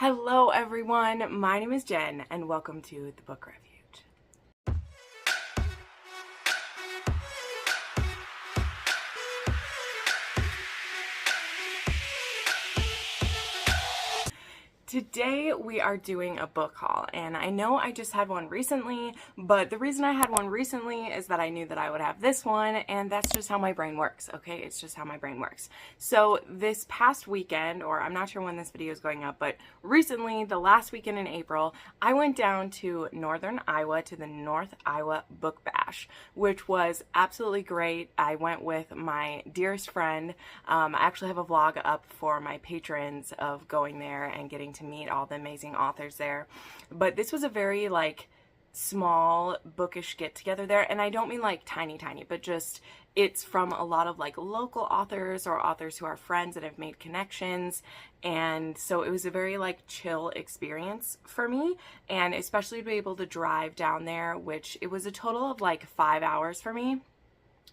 Hello everyone, my name is Jen and welcome to the Book Refuge. Today we are doing a book haul, and I know I just had one recently, but the reason I had one recently is that I knew that I would have this one, and that's just how my brain works, okay? It's just how my brain works. So this past weekend, or I'm not sure when this video is going up, but recently, the last weekend in April, I went down to Northern Iowa to the North Iowa Book Bash, which was absolutely great. I went with my dearest friend. I actually have a vlog up for my patrons of going there and getting to meet all the amazing authors there. But this was a very small bookish get together there, and I don't mean tiny, but just it's from a lot of local authors or authors who are friends that have made connections. And so it was a very chill experience for me, and especially to be able to drive down there, which it was a total of 5 hours for me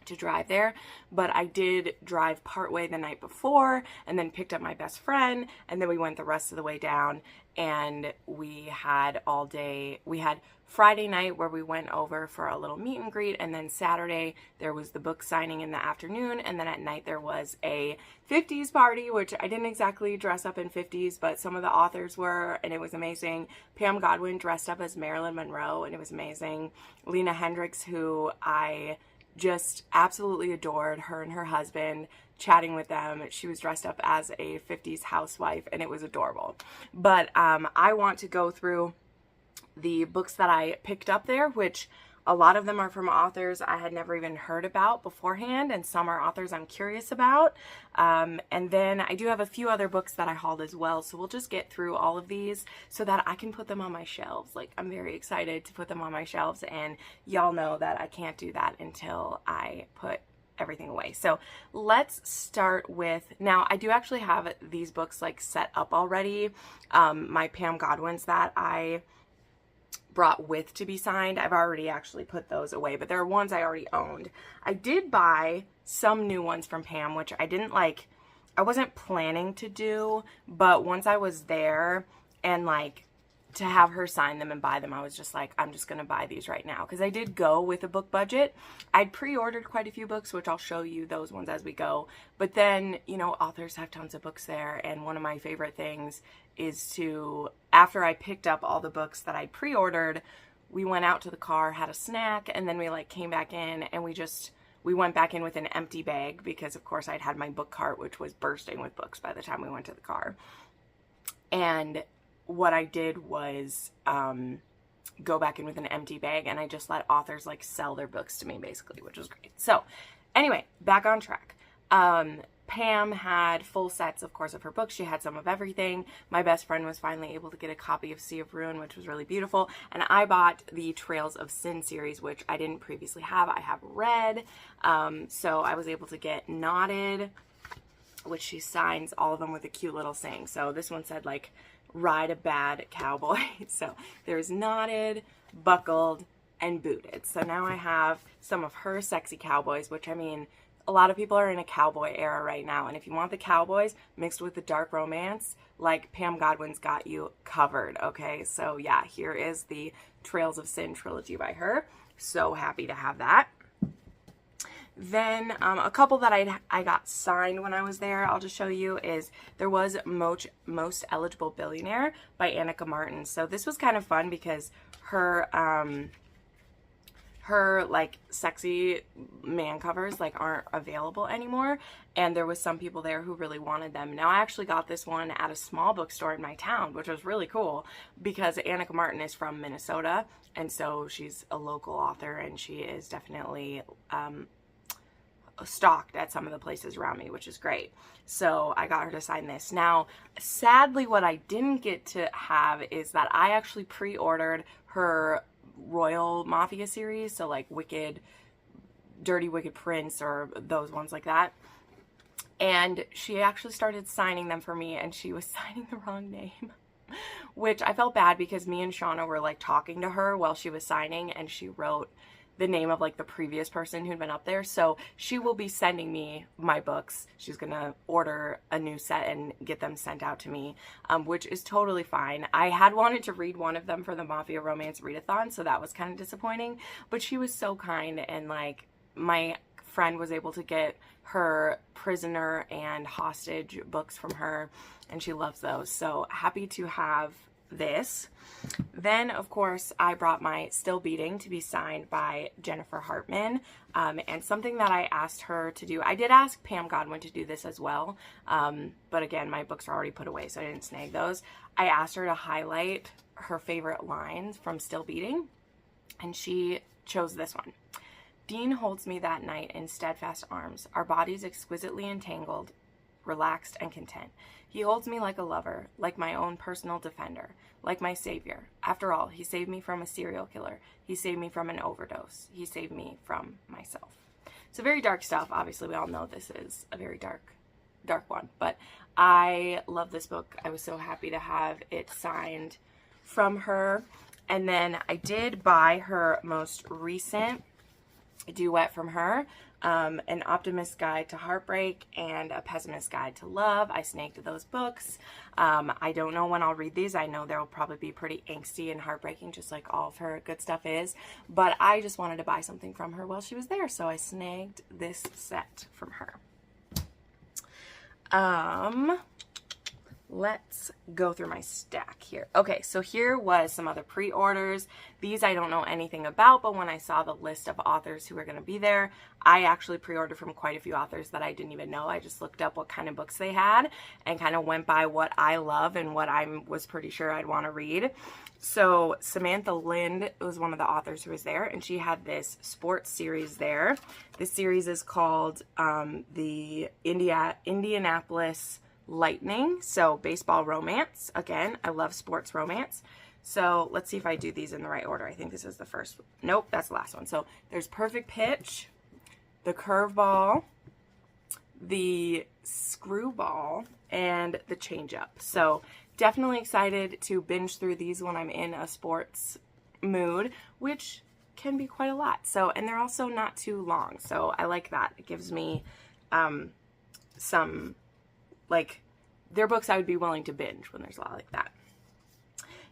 to drive there, but I did drive partway the night before and then picked up my best friend, and then we went the rest of the way down, and we had all day. We had Friday night where we went over for a little meet and greet, and then Saturday there was the book signing in the afternoon, and then at night there was a 50s party, which I didn't exactly dress up in 50s, but some of the authors were, and it was amazing. Pam Godwin dressed up as Marilyn Monroe, and it was amazing. Lena Hendricks, who I just absolutely adored, her and her husband, chatting with them. She was dressed up as a 50s housewife, and it was adorable. But I want to go through the books that I picked up there, which a lot of them are from authors I had never even heard about beforehand, and some are authors I'm curious about. And then I do have a few other books that I hauled as well, so we'll just get through all of these so that I can put them on my shelves. I'm very excited to put them on my shelves, and y'all know that I can't do that until I put everything away. So let's start with, now I do actually have these books set up already. My Pam Godwins that I brought with to be signed, I've already actually put those away, but there are ones I already owned. I did buy some new ones from Pam, which I didn't I wasn't planning to do, but once I was there and to have her sign them and buy them, I was just I'm just gonna buy these right now, because I did go with a book budget. I'd pre-ordered quite a few books, which I'll show you those ones as we go, but then, you know, authors have tons of books there, and one of my favorite things is to, after I picked up all the books that I pre-ordered, we went out to the car, had a snack, and then we came back in, and we went back in with an empty bag, because of course I'd had my book cart, which was bursting with books by the time we went to the car. And what I did was go back in with an empty bag, and I just let authors sell their books to me, basically, which was great. So anyway, back on track. Pam had full sets, of course, of her books. She had some of everything. My best friend was finally able to get a copy of Sea of Ruin, which was really beautiful. And I bought the Trails of Sin series, which I didn't previously have. I have read. So I was able to get Knotted, which she signs all of them with a cute little saying. So this one said ride a bad cowboy. So there's Knotted, Buckled, and Booted. So now I have some of her sexy cowboys, which, I mean, a lot of people are in a cowboy era right now, and if you want the cowboys mixed with the dark romance, Pam Godwin's got you covered, okay? So yeah, here is the Trails of Sin trilogy by her. So happy to have that. Then a couple that I got signed when I was there, I'll just show you, is there was Most Eligible Billionaire by Annika Martin. So this was kind of fun because her sexy man covers aren't available anymore, and there was some people there who really wanted them. Now I actually got this one at a small bookstore in my town, which was really cool because Annika Martin is from Minnesota, and so she's a local author, and she is definitely stocked at some of the places around me, which is great. So I got her to sign this. Now, sadly, what I didn't get to have is that I actually pre-ordered her Royal Mafia series, so Wicked, Dirty Wicked Prince, or those ones like that. And she actually started signing them for me, and she was signing the wrong name, which I felt bad because me and Shauna were talking to her while she was signing, and she wrote the name of like the previous person who'd been up there. So she will be sending me my books. She's gonna order a new set and get them sent out to me, which is totally fine. I had wanted to read one of them for the Mafia Romance Readathon, so that was kind of disappointing, but she was so kind, and like my friend was able to get her prisoner and hostage books from her, and she loves those. So happy to have this. Then, of course, I brought my Still Beating to be signed by Jennifer Hartman, and something that I asked her to do, I did ask Pam Godwin to do this as well, but again, my books are already put away, so I didn't snag those. I asked her to highlight her favorite lines from Still Beating, and she chose this one. Dean holds me that night in steadfast arms, our bodies exquisitely entangled, relaxed and content. He holds me like a lover, like my own personal defender, like my savior. After all, he saved me from a serial killer. He saved me from an overdose. He saved me from myself. So very dark stuff. Obviously, we all know this is a very dark one, but I love this book. I was so happy to have it signed from her. And then I did buy her most recent duet from her, An Optimist's Guide to Heartbreak and A Pessimist's Guide to Love. I snagged those books. I don't know when I'll read these. I know they'll probably be pretty angsty and heartbreaking, just like all of her good stuff is, but I just wanted to buy something from her while she was there, so I snagged this set from her. Let's go through my stack here. Okay, so here was some other pre-orders. These I don't know anything about, but when I saw the list of authors who were going to be there, I actually pre-ordered from quite a few authors that I didn't even know. I just looked up what kind of books they had and kind of went by what I love and what I was pretty sure I'd want to read. So Samantha Lynn was one of the authors who was there, and she had this sports series there. This series is called the Indianapolis Lightning, so baseball romance. Again, I love sports romance. So let's see if I do these in the right order. I think this is the first. Nope, that's the last one. So there's Perfect Pitch, the Curveball, the Screwball, and the Changeup. So definitely excited to binge through these when I'm in a sports mood, which can be quite a lot. So, and they're also not too long. So I like that. It gives me some, like, they're books I would be willing to binge when there's a lot like that.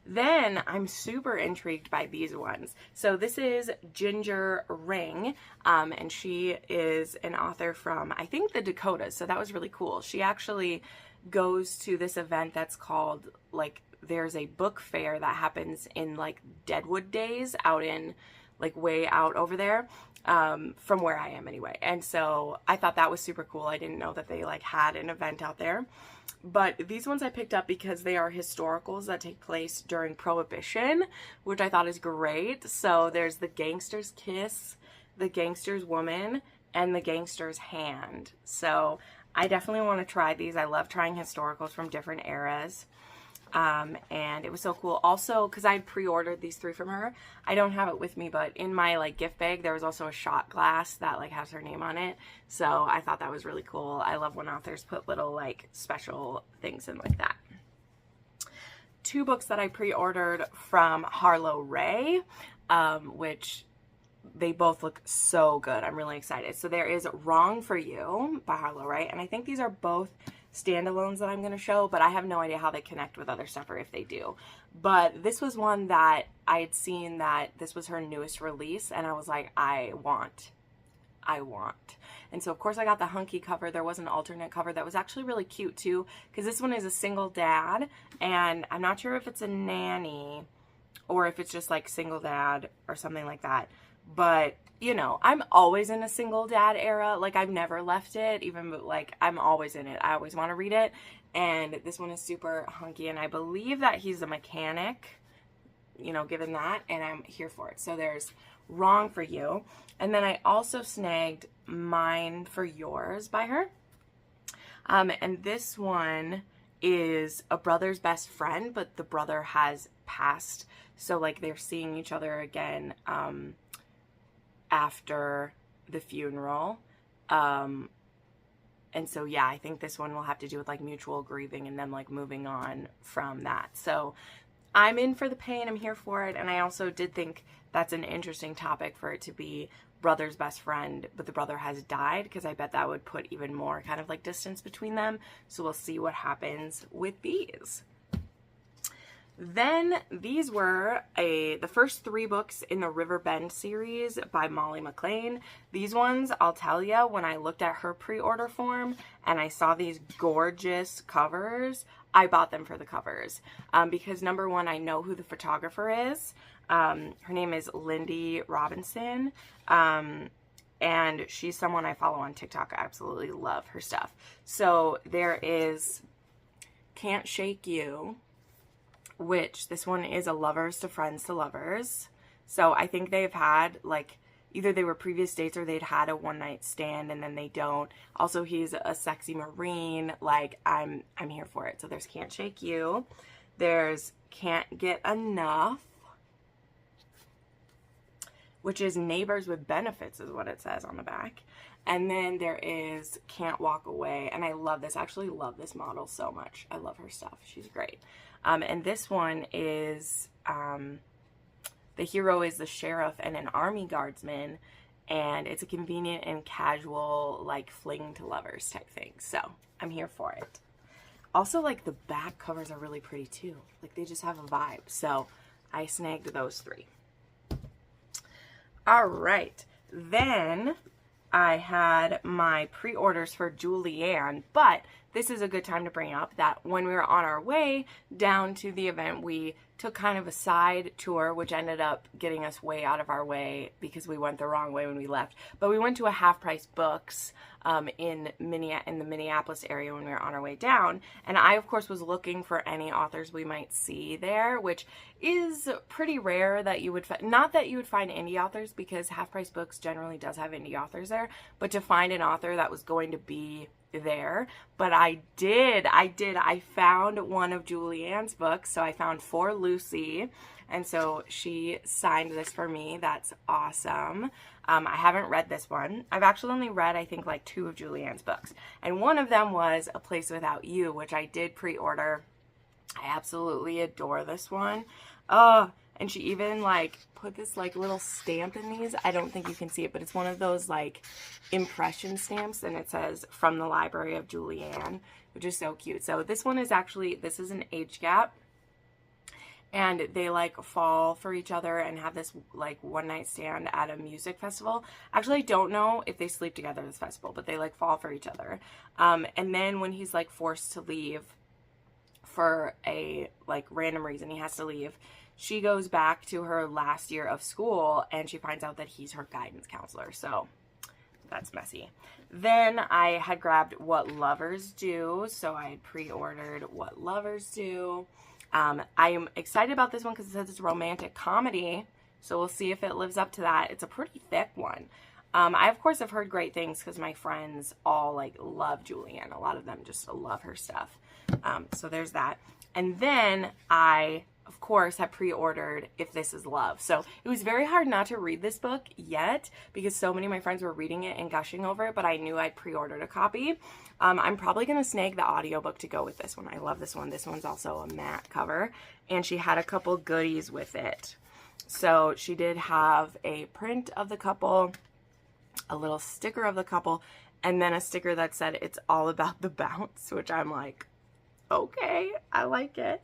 Then I'm super intrigued by these ones. So this is Ginger Ring, and she is an author from, I think, the Dakotas. So that was really cool. She actually goes to this event that's called, like, there's a book fair that happens in, like, Deadwood Days out in, like, way out over there, from where I am anyway. And so I thought that was super cool. I didn't know that they, like, had an event out there. But these ones I picked up because they are historicals that take place during Prohibition, which I thought is great. So there's The Gangster's Kiss, The Gangster's Woman, and The Gangster's Hand. So I definitely want to try these. I love trying historicals from different eras. And it was so cool. Also, because I pre-ordered these 3 from her, I don't have it with me, but in my, like, gift bag, there was also a shot glass that, like, has her name on it. So I thought that was really cool. I love when authors put little, like, special things in like that. 2 books that I pre-ordered from Harlow Ray, which they both look so good. I'm really excited. So there is Wrong for You by Harlow Ray, and I think these are both standalones that I'm going to show, but I have no idea how they connect with other stuff or if they do. But this was one that I had seen that this was her newest release, and I was like, I want. And so of course I got the hunky cover. There was an alternate cover that was actually really cute too, because this one is a single dad, and I'm not sure if it's a nanny or if it's just like single dad or something like that. But, you know, I'm always in a single dad era. Like, I've never left it, even, like, I'm always in it. I always want to read it. And this one is super hunky, and I believe that he's a mechanic, you know, given that, and I'm here for it. So there's Wrong for You. And then I also snagged Mine for Yours by her. And this one is a brother's best friend, but the brother has passed. So, like, they're seeing each other again, after the funeral. And so, yeah, I think this one will have to do with, like, mutual grieving and them, like, moving on from that. So I'm in for the pain. I'm here for it. And I also did think that's an interesting topic for it to be brother's best friend, but the brother has died, because I bet that would put even more kind of like distance between them. So we'll see what happens with these. Then these were the first 3 books in the River Bend series by Molly McLean. These ones, I'll tell you, when I looked at her pre-order form and I saw these gorgeous covers, I bought them for the covers. Because number one, I know who the photographer is. Her name is Lindy Robinson. And she's someone I follow on TikTok. I absolutely love her stuff. So there is Can't Shake You, which this one is a lovers to friends to lovers. So I think they've had, like, either they were previous dates or they'd had a one night stand and then they don't. Also, he's a sexy Marine. Like, I'm here for it. So there's Can't Shake You. There's Can't Get Enough, which is Neighbors with Benefits is what it says on the back. And then there is Can't Walk Away. And I love this. I actually love this model so much. I love her stuff. She's great. And this one is, the hero is the sheriff and an army guardsman. And it's a convenient and casual, like, fling to lovers type thing. So I'm here for it. Also, like, the back covers are really pretty too. Like, they just have a vibe. So I snagged those 3. All right. Then I had my pre-orders for Julianne, but this is a good time to bring up that when we were on our way down to the event, we took kind of a side tour, which ended up getting us way out of our way because we went the wrong way when we left. But we went to a Half Price Books in the Minneapolis area when we were on our way down. And I, of course, was looking for any authors we might see there, which is pretty rare that you would not that you would find indie authors, because Half Price Books generally does have indie authors there, but to find an author that was going to be there. But I found one of Julianne's books. So I found For Lucy, and so she signed this for me. That's awesome. I haven't read this one. I've actually only read, I think, like 2 of Julianne's books, and one of them was A Place Without You, which I did pre-order. I absolutely adore this one. And she even, like, put this, like, little stamp in these. I don't think you can see it, but it's one of those, like, impression stamps, and it says, "From the Library of Julianne," which is so cute. So this one is actually, this is an age gap, and they, like, fall for each other and have this, like, one-night stand at a music festival. Actually, I don't know if they sleep together at this festival, but they, like, fall for each other. And then when he's, like, forced to leave for a, like, random reason, he has to leave, she goes back to her last year of school and she finds out that he's her guidance counselor. So that's messy. Then I had grabbed What Lovers Do. So I had pre-ordered What Lovers Do. I am excited about this one because it says it's a romantic comedy. So we'll see if it lives up to that. It's a pretty thick one. I, of course, have heard great things because my friends all, like, love Julianne. A lot of them just love her stuff. So there's that. And then I, of course, have pre-ordered If This Is Love. So it was very hard not to read this book yet because so many of my friends were reading it and gushing over it, but I knew I'd pre-ordered a copy. I'm probably going to snag the audiobook to go with this one. I love this one. This one's also a matte cover, and she had a couple goodies with it. So she did have a print of the couple, a little sticker of the couple, and then a sticker that said "It's all about the bounce," which I'm like, okay, I like it.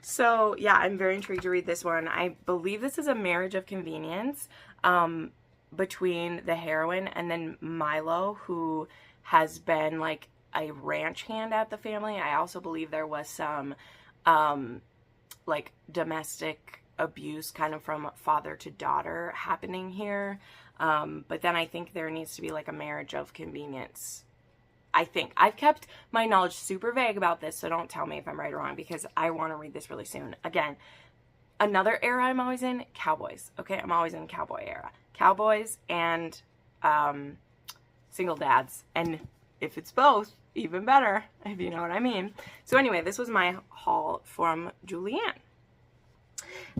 So yeah, I'm very intrigued to read this one. I believe this is a marriage of convenience between the heroine and then Milo, who has been like a ranch hand at the family. I also believe there was some like domestic abuse kind of from father to daughter happening here. But then I think there needs to be like a marriage of convenience. I think. I've kept my knowledge super vague about this, so don't tell me if I'm right or wrong because I want to read this really soon. Again, another era I'm always in, cowboys. Okay, I'm always in cowboy era. Cowboys and single dads. And if it's both, even better, if you know what I mean. So anyway, this was my haul from Julianne.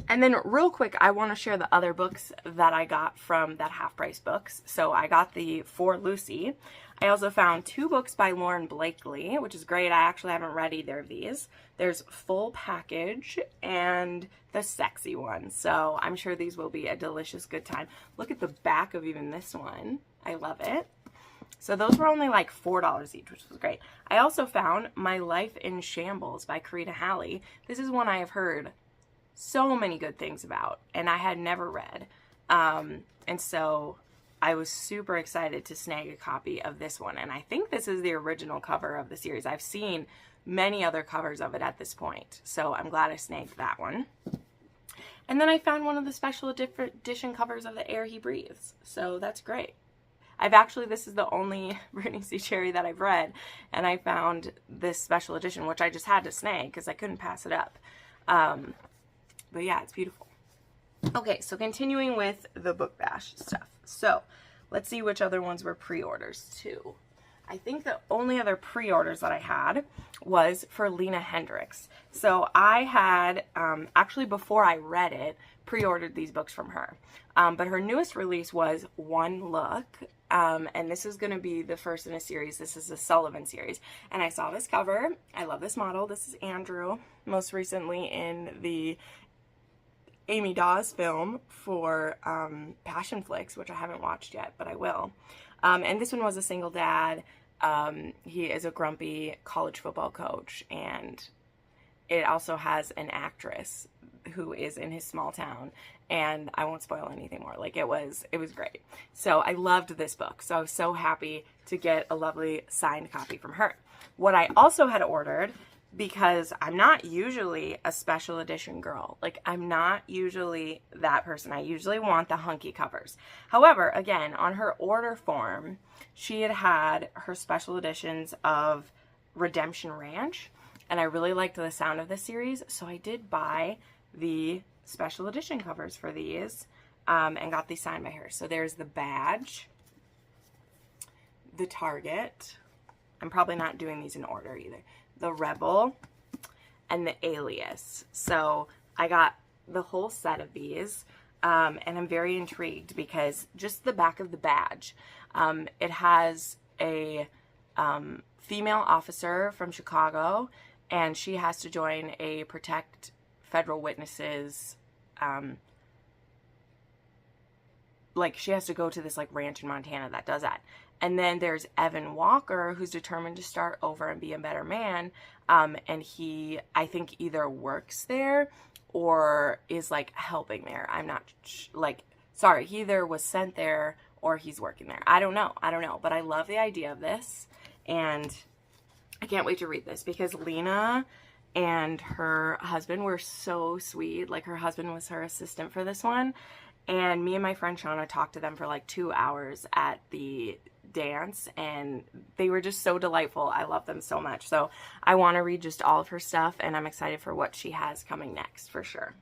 And then real quick, I want to share the other books that I got from that Half Price Books. So I got the For Lucy. I also found 2 books by Lauren Blakely, which is great. I actually haven't read either of these. There's Full Package and The Sexy One. So I'm sure these will be a delicious good time. Look at the back of even this one. I love it. So those were only like $4 each, which was great. I also found My Life in Shambles by Karita Halley. This is one I have heard so many good things about, and I had never read. And so I was super excited to snag a copy of this one. And I think this is the original cover of the series. I've seen many other covers of it at this point, so I'm glad I snagged that one. And then I found one of the special edition covers of The Air He Breathes, so that's great. This is the only Brittany C. Cherry that I've read, and I found this special edition, which I just had to snag because I couldn't pass it up. But yeah, it's beautiful. Okay, so continuing with the Book Bash stuff. So let's see which other ones were pre-orders too. I think the only other pre-orders that I had was for Lena Hendricks. So I had, actually before I read it, pre-ordered these books from her. But her newest release was One Look. And this is going to be the first in a series. This is a Sullivan series. And I saw this cover. I love this model. This is Andrew, most recently in the Amy Dawes film for Passion Flicks, which I haven't watched yet, but I will. And this one was a single dad. He is a grumpy college football coach, and it also has an actress who is in his small town, and I won't spoil anything more. Like, it was great. So I loved this book. So I was so happy to get a lovely signed copy from her. What I also had ordered, because I'm not usually a special edition girl. Like, I'm not usually that person. I usually want the hunky covers. However, again, on her order form, she had her special editions of Redemption Ranch, and I really liked the sound of this series, so I did buy the special edition covers for these, and got these signed by her. So there's the badge, the Target. I'm probably not doing these in order either. The Rebel, and the Alias. So I got the whole set of these, and I'm very intrigued because just the back of the badge, it has a female officer from Chicago, and she has to join a Protect Federal Witnesses, like, she has to go to this like ranch in Montana that does that. And then there's Evan Walker, who's determined to start over and be a better man. And he, I think, either works there or is like helping there. I'm not sorry, he either was sent there or he's working there. I don't know. But I love the idea of this, and I can't wait to read this because Lena and her husband were so sweet. Like, her husband was her assistant for this one. And me and my friend Shauna talked to them for like 2 hours at the dance, and they were just so delightful. I love them so much. So I want to read just all of her stuff, and I'm excited for what she has coming next for sure.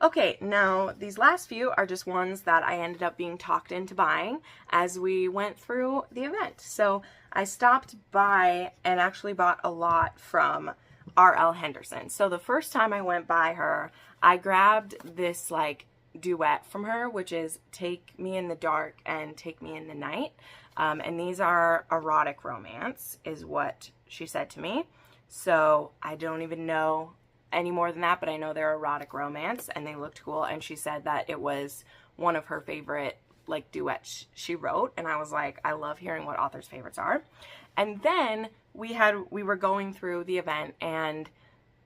Okay, now these last few are just ones that I ended up being talked into buying as we went through the event. So I stopped by and actually bought a lot from R.L. Henderson. So the first time I went by her, I grabbed this like duet from her, which is Take Me in the Dark and Take Me in the Night. And these are erotic romance is what she said to me. So I don't even know any more than that, but I know they're erotic romance and they looked cool. And she said that it was one of her favorite like duets she wrote. And I was like, I love hearing what authors' favorites are. And then we were going through the event, and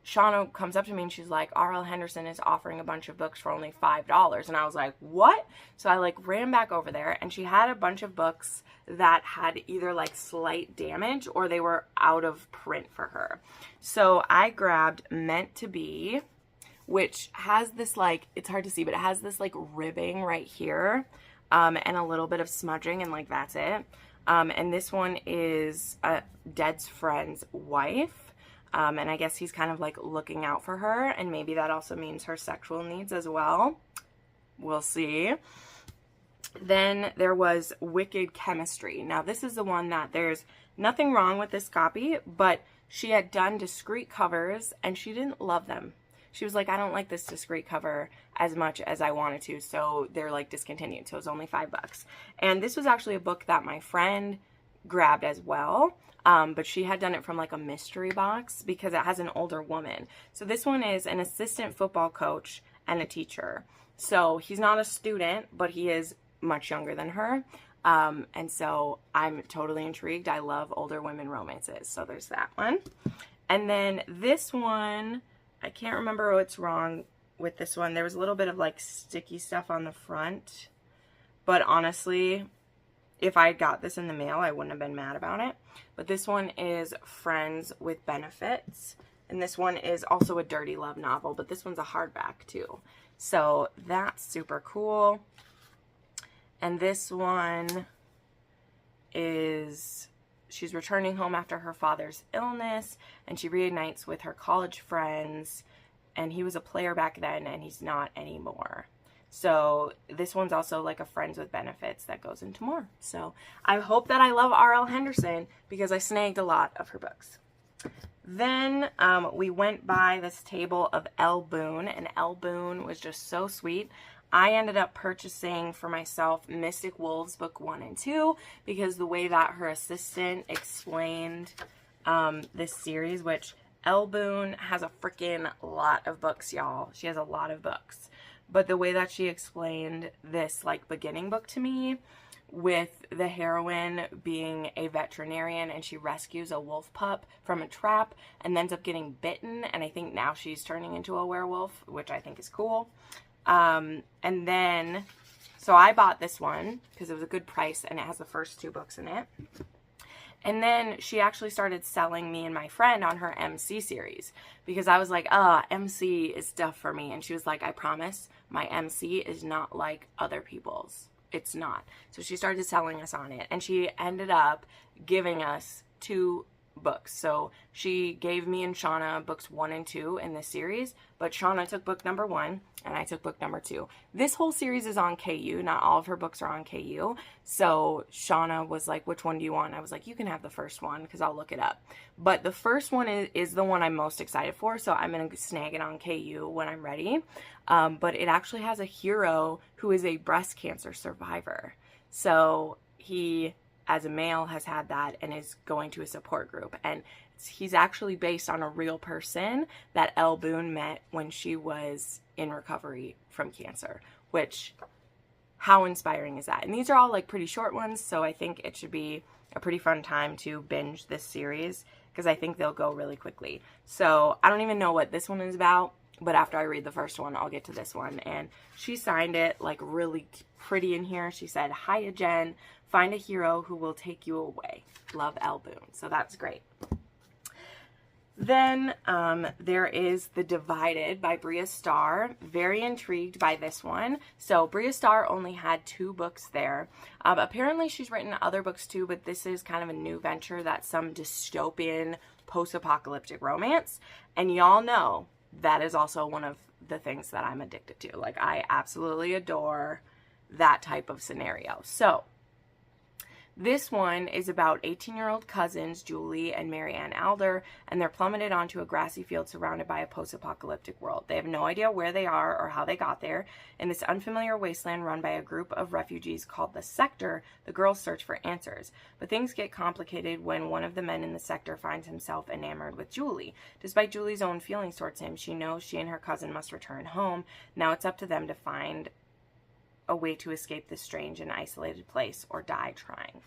Shauna comes up to me and she's like, R.L. Henderson is offering a bunch of books for only $5. And I was like, what? So I like ran back over there, and she had a bunch of books that had either like slight damage or they were out of print for her. So I grabbed Meant to Be, which has this like, it's hard to see, but it has this like ribbing right here, and a little bit of smudging, and like that's it. And this one is Dead's friend's wife. And I guess he's kind of like looking out for her, and maybe that also means her sexual needs as well. We'll see. Then there was Wicked Chemistry. Now this is the one that there's nothing wrong with this copy, but she had done discreet covers and she didn't love them. she was like, I don't like this discreet cover as much as I wanted to, so they're like discontinued. So it was only $5. And this was actually a book that my friend grabbed as well. But she had done it from like a mystery box because it has an older woman. So this one is an assistant football coach and a teacher. So he's not a student, but he is much younger than her. And so I'm totally intrigued. I love older women romances. So there's that one. And then this one, I can't remember what's wrong with this one. There was a little bit of like sticky stuff on the front. But honestly, if I got this in the mail, I wouldn't have been mad about it. But this one is Friends with Benefits. And this one is also a dirty love novel, but this one's a hardback too. So that's super cool. And this one is, she's returning home after her father's illness, and she reunites with her college friends. And he was a player back then, and he's not anymore. So this one's also like a Friends with Benefits that goes into more. So I hope that I love R.L. Henderson because I snagged a lot of her books. Then we went by this table of L. Boone, and L. Boone was just so sweet. I ended up purchasing for myself Mystic Wolves book 1 and 2 because the way that her assistant explained this series, which L. Boone has a freaking lot of books, y'all. She has a lot of books. But the way that she explained this like beginning book to me, with the heroine being a veterinarian and she rescues a wolf pup from a trap and ends up getting bitten, and I think now she's turning into a werewolf, which I think is cool. And then, so I bought this one because it was a good price and it has the first 2 books in it. And then she actually started selling me and my friend on her MC series because I was like, MC is stuff for me. And she was like, I promise my MC is not like other people's. It's not. So she started selling us on it, and she ended up giving us 2 books. So she gave me and Shauna books 1 and 2 in this series, but Shauna took book number 1 and I took book number 2. This whole series is on KU. Not all of her books are on KU. So Shauna was like, which one do you want? I was like, you can have the first one because I'll look it up. But the first one is the one I'm most excited for. So I'm going to snag it on KU when I'm ready. But it actually has a hero who is a breast cancer survivor. So he, as a male, has had that and is going to a support group. And he's actually based on a real person that Elle Boone met when she was in recovery from cancer, which, how inspiring is that? And these are all like pretty short ones, so I think it should be a pretty fun time to binge this series because I think they'll go really quickly. So I don't even know what this one is about, but after I read the first one, I'll get to this one. And she signed it like really pretty in here. She said, "Hiya, Jen. Find a hero who will take you away. Love, Elle Boone." So that's great. Then there is The Divided by Bria Starr. Very intrigued by this one. So Bria Starr only had 2 books there. Apparently she's written other books too, but this is kind of a new venture that's some dystopian post-apocalyptic romance. And y'all know that is also one of the things that I'm addicted to. Like, I absolutely adore that type of scenario. So this one is about 18-year-old cousins, Julie and Marianne Alder, and they're plummeted onto a grassy field surrounded by a post-apocalyptic world. They have no idea where they are or how they got there. In this unfamiliar wasteland run by a group of refugees called the Sector, the girls search for answers. But things get complicated when one of the men in the Sector finds himself enamored with Julie. Despite Julie's own feelings towards him, she knows she and her cousin must return home. Now it's up to them to find a way to escape this strange and isolated place or die trying.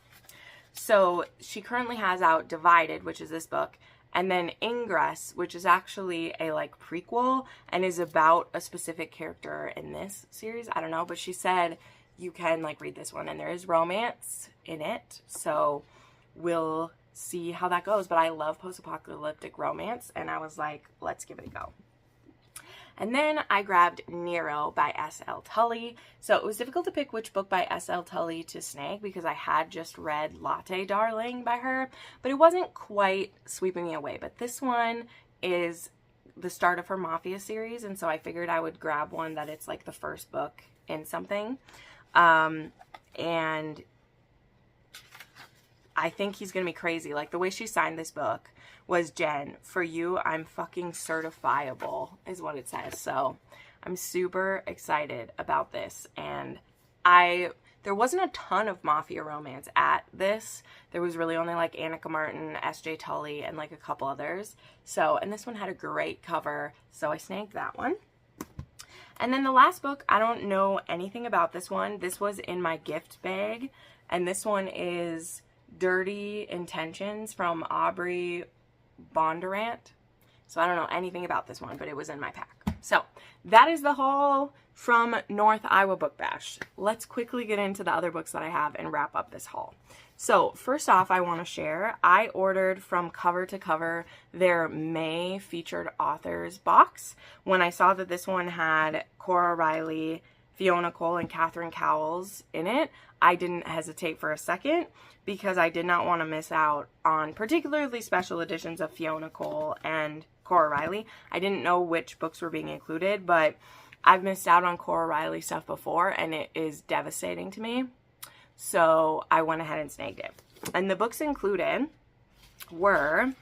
So she currently has out Divided, which is this book, and then Ingress, which is actually a like prequel and is about a specific character in this series. I don't know, but she said you can like read this one and there is romance in it. So we'll see how that goes. But I love post-apocalyptic romance, and I was like, let's give it a go. And then I grabbed Nero by S.L. Tully. So it was difficult to pick which book by S.L. Tully to snag because I had just read Latte Darling by her, but it wasn't quite sweeping me away. But this one is the start of her Mafia series, and so I figured I would grab one that it's like the first book in something. And I think he's going to be crazy. Like, the way she signed this book was Jenn. For you, I'm fucking certifiable is what it says. So I'm super excited about this. And there wasn't a ton of mafia romance at this. There was really only like Annika Martin, S.J. Tully, and like a couple others. So, and this one had a great cover, so I snagged that one. And then the last book, I don't know anything about this one. This was in my gift bag, and this one is Dirty Intentions from Aubrey Bondurant. So I don't know anything about this one, but it was in my pack. So that is the haul from North Iowa Book Bash. Let's quickly get into the other books that I have and wrap up this haul. So first off, I want to share, I ordered from Cover to Cover their May featured authors box. When I saw that this one had Cora Riley, Fiona Cole, and Catherine Cowles in it, I didn't hesitate for a second because I did not want to miss out on particularly special editions of Fiona Cole and Cora Riley. I didn't know which books were being included, but I've missed out on Cora Riley stuff before, and it is devastating to me. So I went ahead and snagged it. And the books included were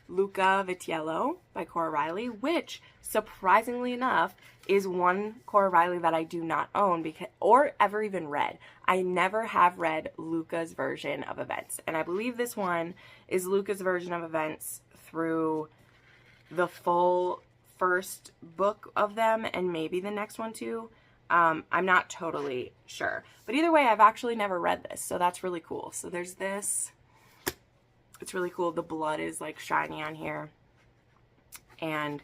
Luca Vitiello by Cora Riley, which, surprisingly enough, is one Cora Riley that I do not own or ever even read. I never have read Luca's version of events. And I believe this one is Luca's version of events through the full first book of them, and maybe the next one too. I'm not totally sure. But either way, I've actually never read this, so that's really cool. So there's this. It's really cool. The blood is like shiny on here. And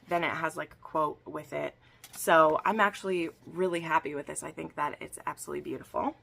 then it has like a quote with it. So I'm actually really happy with this. I think that it's absolutely beautiful.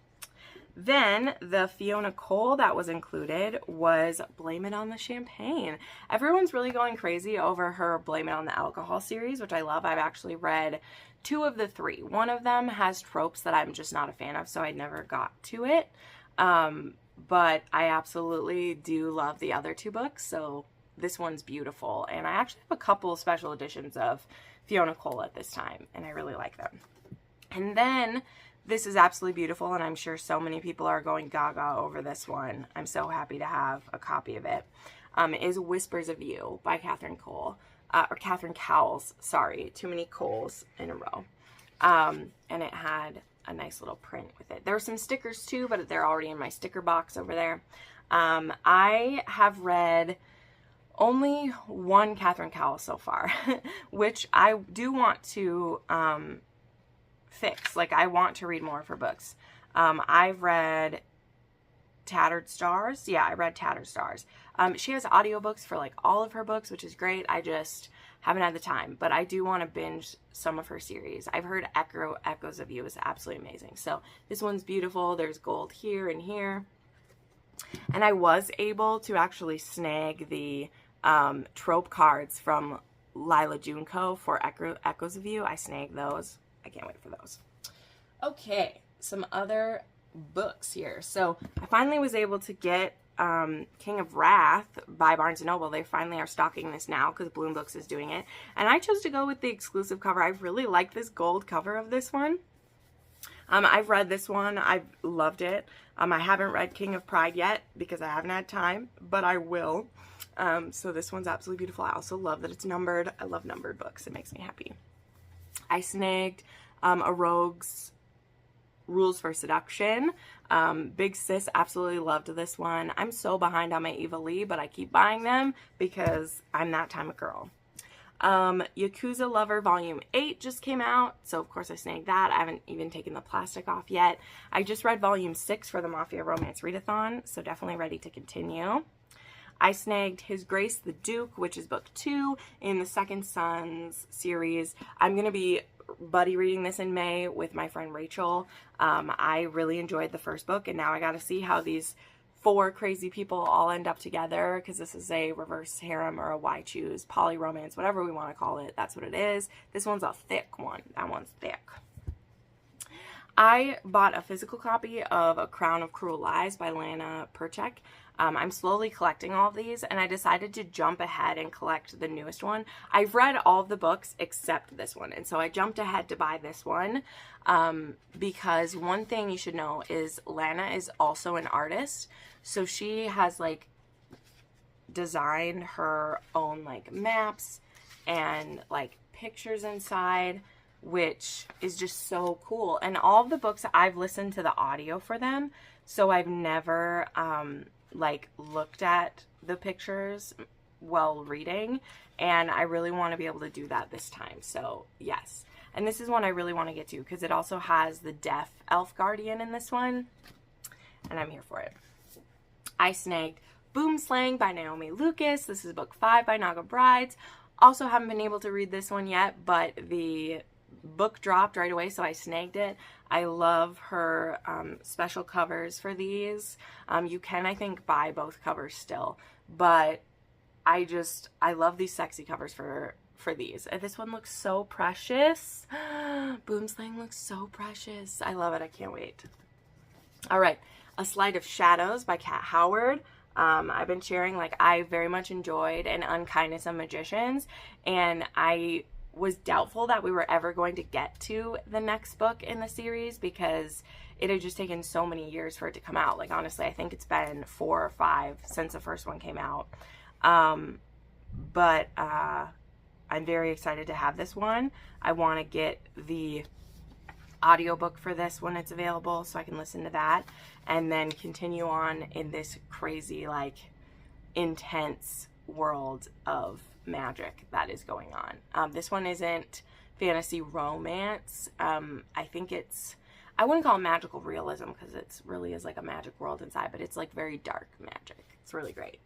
Then the Fiona Cole that was included was Blame It on the Champagne. Everyone's really going crazy over her Blame It on the Alcohol series, which I love. I've actually read 2 of the 3. One of them has tropes that I'm just not a fan of, so I never got to it. But I absolutely do love the other 2 books, so this one's beautiful. And I actually have a couple special editions of Fiona Cole at this time, and I really like them. And then this is absolutely beautiful, and I'm sure so many people are going gaga over this one. I'm so happy to have a copy of it. Is Whispers of You by Catherine Cole, or Catherine Cowles, sorry, too many Coles in a row. And it had a nice little print with it. There were some stickers too, but they're already in my sticker box over there. I have read only one Catherine Cowles so far, which I do want to fix. Like, I want to read more of her books. I've read Tattered Stars. Yeah, I read Tattered Stars. She has audiobooks for like all of her books, which is great. I just haven't had the time, but I do want to binge some of her series. I've heard Echoes of You is absolutely amazing. So this one's beautiful. There's gold here and here. And I was able to actually snag the trope cards from Lila Junco for Echoes of You. I snagged those. I can't wait for those. Okay, some other books here. So I finally was able to get King of Wrath by Barnes & Noble. They finally are stocking this now because Boone Books is doing it. And I chose to go with the exclusive cover. I really like this gold cover of this one. I've read this one. I've loved it. I haven't read King of Pride yet because I haven't had time, but I will. So this one's absolutely beautiful. I also love that it's numbered. I love numbered books. It makes me happy. I snagged A Rogue's Rules for Seduction. Big Sis absolutely loved this one. I'm so behind on my Eva Lee, but I keep buying them because I'm that time of girl. Yakuza Lover Volume 8 just came out, so of course I snagged that. I haven't even taken the plastic off yet. I just read Volume 6 for the Mafia Romance Readathon, so definitely ready to continue. I snagged His Grace the Duke, which is book 2 in the Second Sons series. I'm going to be buddy reading this in May with my friend Rachel. I really enjoyed the first book, and now I got to see how these 4 crazy people all end up together, because this is a reverse harem or a why choose poly romance, whatever we want to call it. That's what it is. This one's a thick one. That one's thick. I bought a physical copy of A Crown of Cruel Lies by Lana Perchek. I'm slowly collecting all of these, and I decided to jump ahead and collect the newest one. I've read all of the books except this one, and so I jumped ahead to buy this one because one thing you should know is Lana is also an artist, so she has like designed her own like maps and like pictures inside, which is just so cool. And all of the books, I've listened to the audio for them, so I've never like looked at the pictures while reading, and I really want to be able to do that this time. So yes, and this is one I really want to get to because it also has the deaf elf guardian in this one, and I'm here for it. I snagged Boom Slang by Naomi Lucas. This is book 5 by Naga Brides. Also haven't been able to read this one yet, but the book dropped right away, so I snagged it. I love her special covers for these. You can, I think, buy both covers still, but I love these sexy covers for these. And this one looks so precious. Boom Slang looks so precious. I love it. I can't wait. All right, A Sleight of Shadows by Kat Howard. I've been sharing, like, I very much enjoyed An Unkindness of Magicians, and I was doubtful that we were ever going to get to the next book in the series because it had just taken so many years for it to come out. Like, honestly, I think it's been 4 or 5 since the first one came out. But I'm very excited to have this one. I want to get the audiobook for this when it's available so I can listen to that and then continue on in this crazy, like, intense world of magic that is going on. This one isn't fantasy romance. I think I wouldn't call it magical realism because it really is like a magic world inside, but it's like very dark magic. It's really great.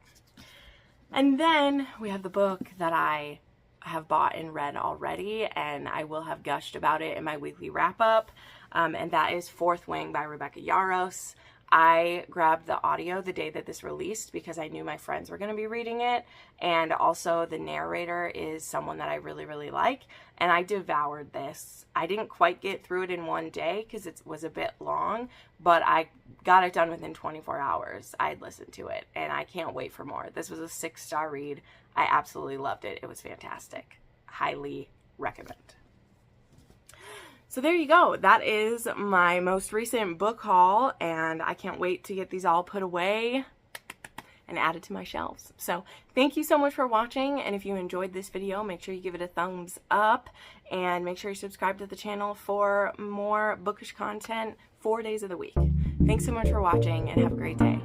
And then we have the book that I have bought and read already, and I will have gushed about it in my weekly wrap-up, and that is Fourth Wing by Rebecca Yarros. I grabbed the audio the day that this released because I knew my friends were going to be reading it, and also the narrator is someone that I really, really like, and I devoured this. I didn't quite get through it in one day because it was a bit long, but I got it done within 24 hours. I had listened to it, and I can't wait for more. This was a 6-star read. I absolutely loved it. It was fantastic. Highly recommend. So there you go. That is my most recent book haul, and I can't wait to get these all put away and added to my shelves. So thank you so much for watching, and if you enjoyed this video, make sure you give it a thumbs up, and make sure you subscribe to the channel for more bookish content 4 days of the week. Thanks so much for watching, and have a great day.